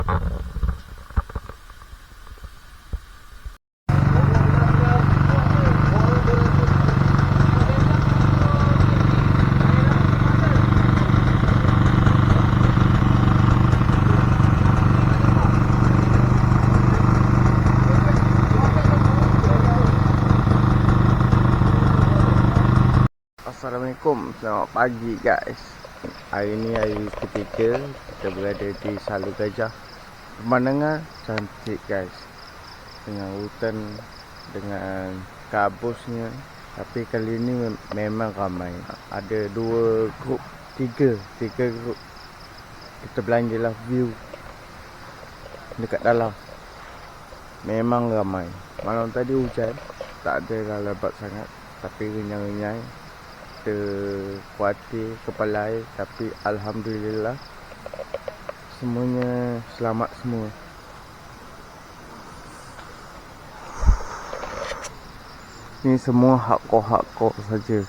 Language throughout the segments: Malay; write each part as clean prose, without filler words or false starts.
Assalamualaikum, selamat pagi guys. Hari ni hari ketiga kita berada di Salu Gajah. Pemandangan cantik guys, dengan hutan, dengan kabusnya. Tapi kali ni memang ramai. Ada dua grup, tiga grup. Kita belanjalah view dekat dalam. Memang ramai. Malam tadi hujan, tak ada lebat sangat, tapi renyang-renyang. Kita khawatir kepala air, tapi alhamdulillah semuanya selamat semua. Ni semua hardcore saja.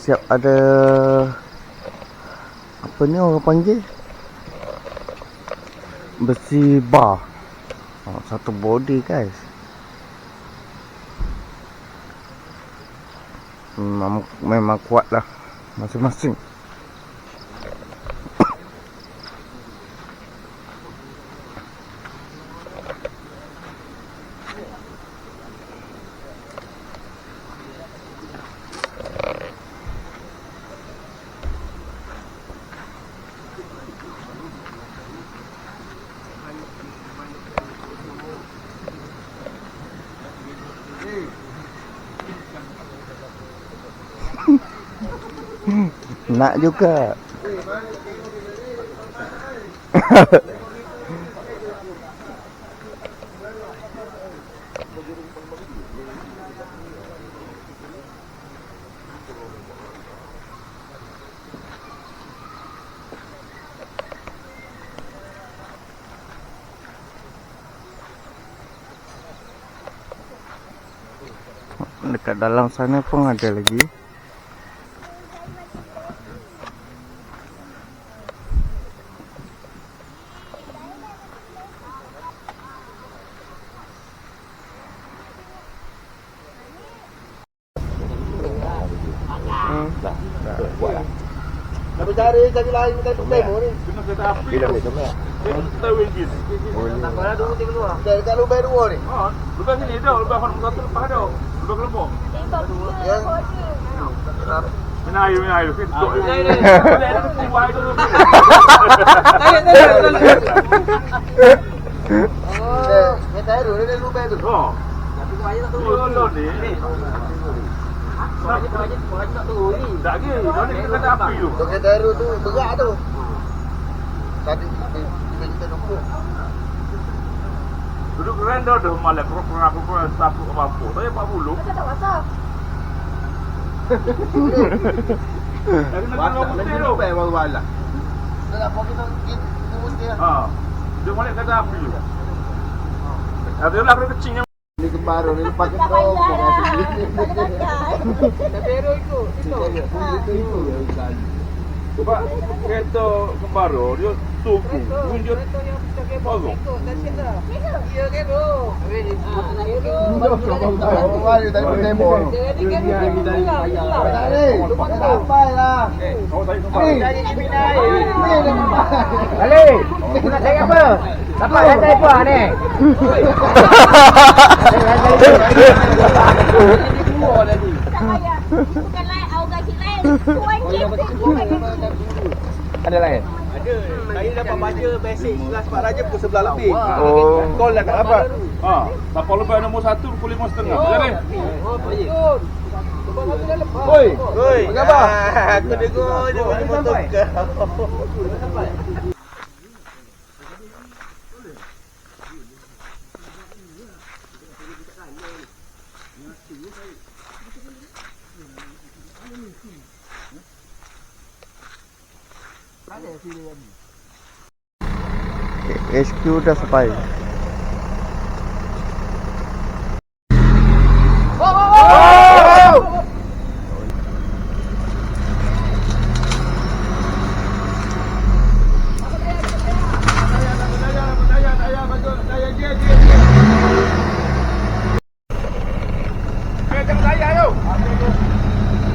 Siap ada apa ni orang panggil? Besi bar. Satu body guys. Memang kuat lah masing-masing. Nak juga. Dekat dalam sana pun ada lagi. Nak cari lain kita demo ni. Kena kereta api. Bila ni semua. Kita wingin. Tak ada dulu tinggal luar. Dekat lubang dua ni. Ha, lubang sini dah, lubang hon satu lepas dah. Lubang kelompok. Yang Mina air kita. Boleh ada kuai tu. Oh, kita ada dulu lubang tu. Ha. Tapi kuai tak turun. Turun ni. Wajib tak turun ni. Tak ke? Mana kereta api tu? Kereta air tu berat tu. Tadi kita duduk. Duduk keranda dah malam program sapu apa-apa. Saya 40. Tak masak. Dah kena tolong putih tu. Baru balas. Tak apa kita putih. Ha. Dia balik kereta api tu. Adalah kereta kecil yang Ni kembaru ni lepas kita Pero ikut. sebab kereta kembara dia tunggu tunjuk baru. Ya kero. Mari tadi pun demo. Sampai lah. Kau tadi sampai. Ali, nak cari apa? Dapat rantai apa ni? Bukan lain, awak gaji lain. Kuat Ada lain? Ada. Saya dapat baca basic kelas Pak Raja pukul 11 lebih. Oh. Call dah tak dapat. Ha, siapa lepas nombor 1 pukul 5.30. Jadi. Oi. Apa khabar? Aku dengar je bunyi motor kau. HQ dah sampai.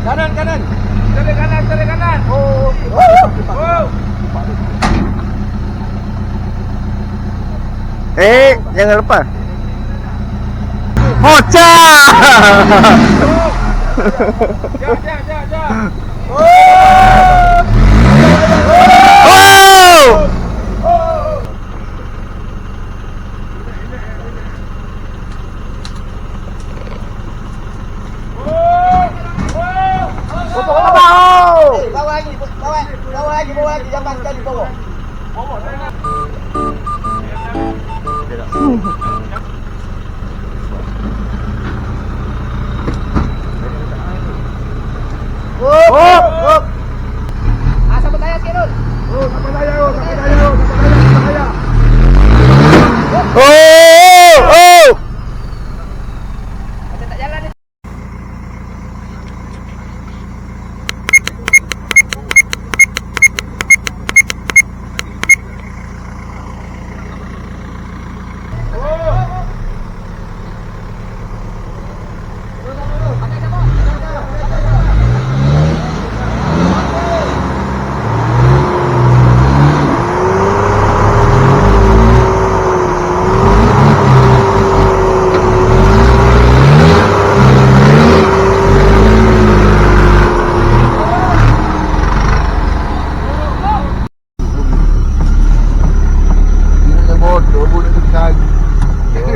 Kanan, kanan. Cari kanan. Oh. Jangan lepas. Hoca! Jap. Oh! Bawa lagi. Jangan sekali bawa. Hop. Sampai tayar sikit dulu. Sampai daya. Oh! Macam tak jalan ni.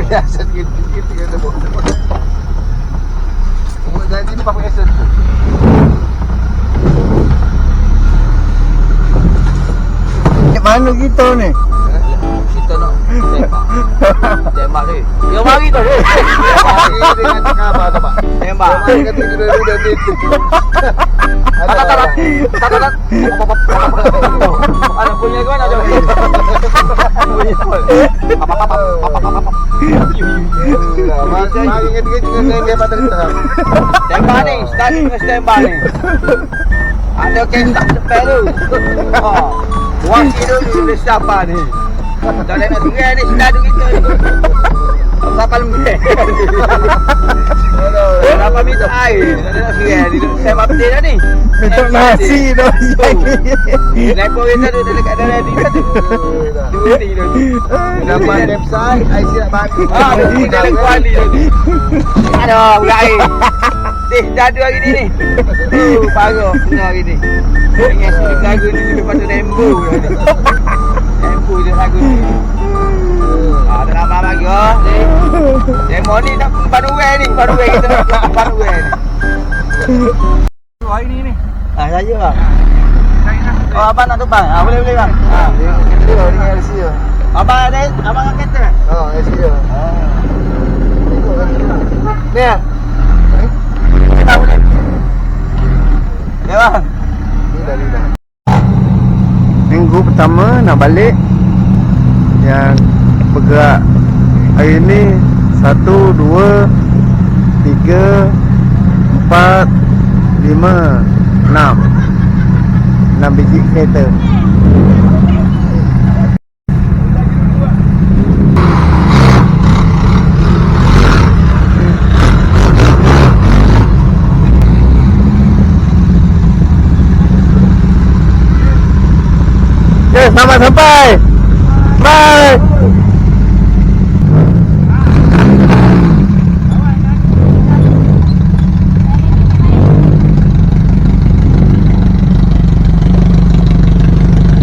Biasa sikit kena buat. Jadi ni pakai esen. Kat mana kita ni? Kita nak tembak ni. Dia mari tu. Mari dengan khabar tu pak. Tembak. Mari kata kita dah titik. Tak. Ada punya ke mana jom? Mari dengan dia patah kita. Tembak ni, start dengan tembak ni. Ada kesah sepel tu. Buang tidur dulu siapa ni? Tak ada nak sungai ni, start tu kita ni. Kapal mungkin. Kenapa minta air? Tak ada nak sungai ni. Saya mati dah ni. Minta nasi dah. Lepas kita tu dekat dalam ni tu. Dua ni tu. Dapat website, IC nak bantu. Kita ada kuali tu. Aduh, budak air. Jadu hari ni. Parah benar hari ni. Ingat sini lagu ni lebih pada Nembo. Nembo je lagu ni. Ada nama lagi oh. Demo ni nak baru ni. Kita nak baru ni. Hari ni. Saya bang. Oh, abang nak tumpang? Boleh bang. Dia dengan LC dia. Abang nak kereta? Oh, LC dia. Ni ah. Kita boleh. Ya bang. Dah. Minggu pertama nak balik. Yang bergerak hari ni 1, 2, 3, 4, 5, 6 biji kereta. Selamat sampai. Bye.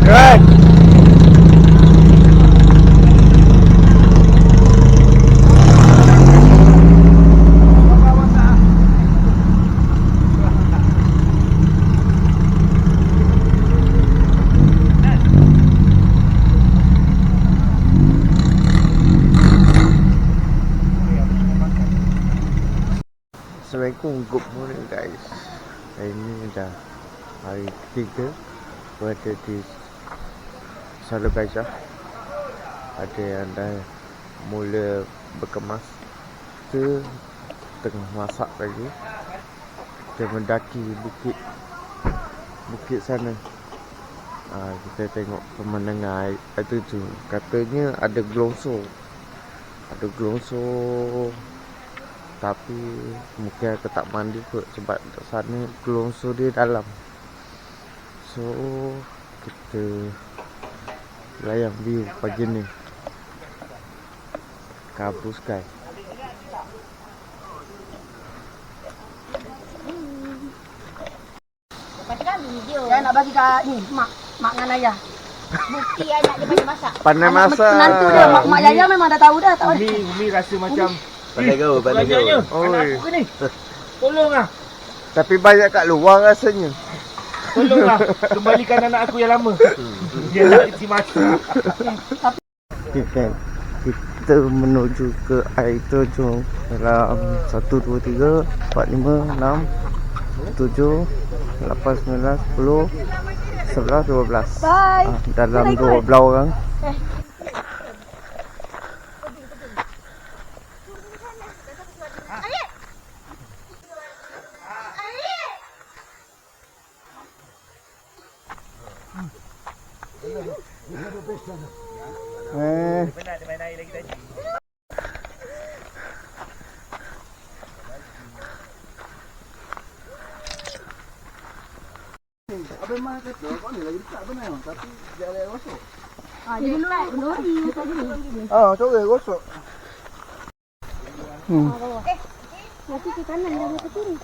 Right. Assalamualaikum, good morning guys. Hari ni dah hari ketiga berada di Salur Gajah. Ada yang dah mula berkemas, kita tengah masak lagi. Kita mendaki bukit sana. Kita tengok pemandangan air tu. Katanya ada gelongsor. Tapi mungkin aku tak mandi kot sebab sana gelongsor dia dalam. So kita layan view pagi ni. Kabut sky. Lepas tu kan video. Saya nak bagi kat ni, mak dengan ayah. Bukti anak dia pandai masak. Pandai masak. Menantu dia, mak ayah memang dah tahu dah. Tak boleh. Umi rasa macam Pandai kau, pandai kau. Belajarnya Oi. anak aku ke ni. Tolonglah. Tapi banyak kat luar rasanya. Tolonglah kembalikan anak aku yang lama. Dia nak isi masa. Okay, kan? Kita menuju ke air terjun dalam 1, 2, 3, 4, 5, 6, 7, 8, 9, 10, 11, 12. Bye. Dalam 12 orang. Ah, jadi lori tadi ni. Corek gosok. Nanti ke kanan dah ke kiri.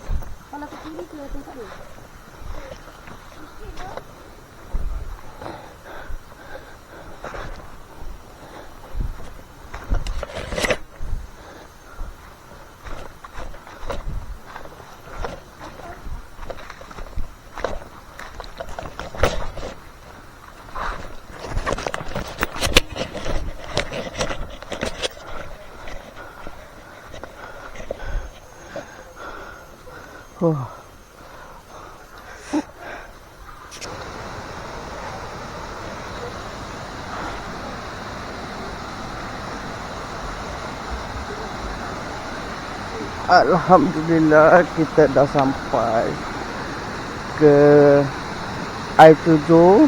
Kalau ke kiri ke tempat dia. Alhamdulillah kita dah sampai ke air terjun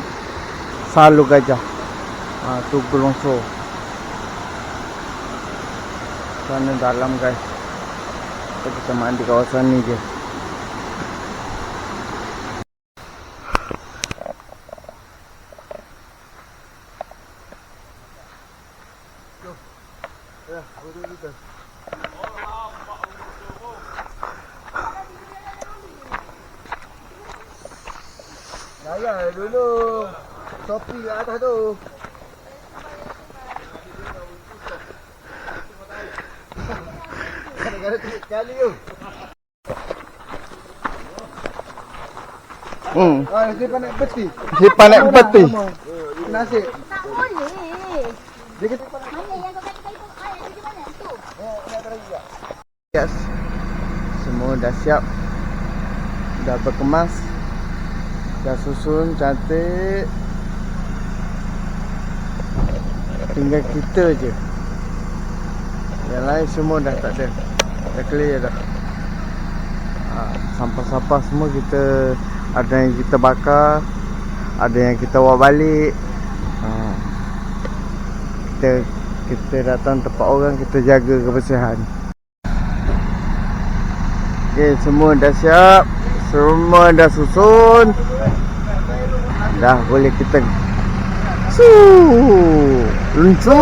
Salur Gajah. Tu gelongsor. Sana dalam guys. Kita mandi kawasan ni je. Saya dulu topi kat atas tu. Kadang-kadang sekali tu. Dia naik peti. Siapa naik peti? Nasib. Tak boleh. Dia kata Mana yang kau kata kau ayat tu di mana? Tu. Yes. Semua dah siap. Dah berkemas. Dah susun cantik. Tinggal kita je. Yang lain semua dah tak ada. Dah clear dah. Sampah-sampah semua kita, ada yang kita bakar, ada yang kita bawa balik. Kita datang tempat orang, kita jaga kebersihan. Okay, semua dah siap. Semua dah susun. Dah boleh kita luncur.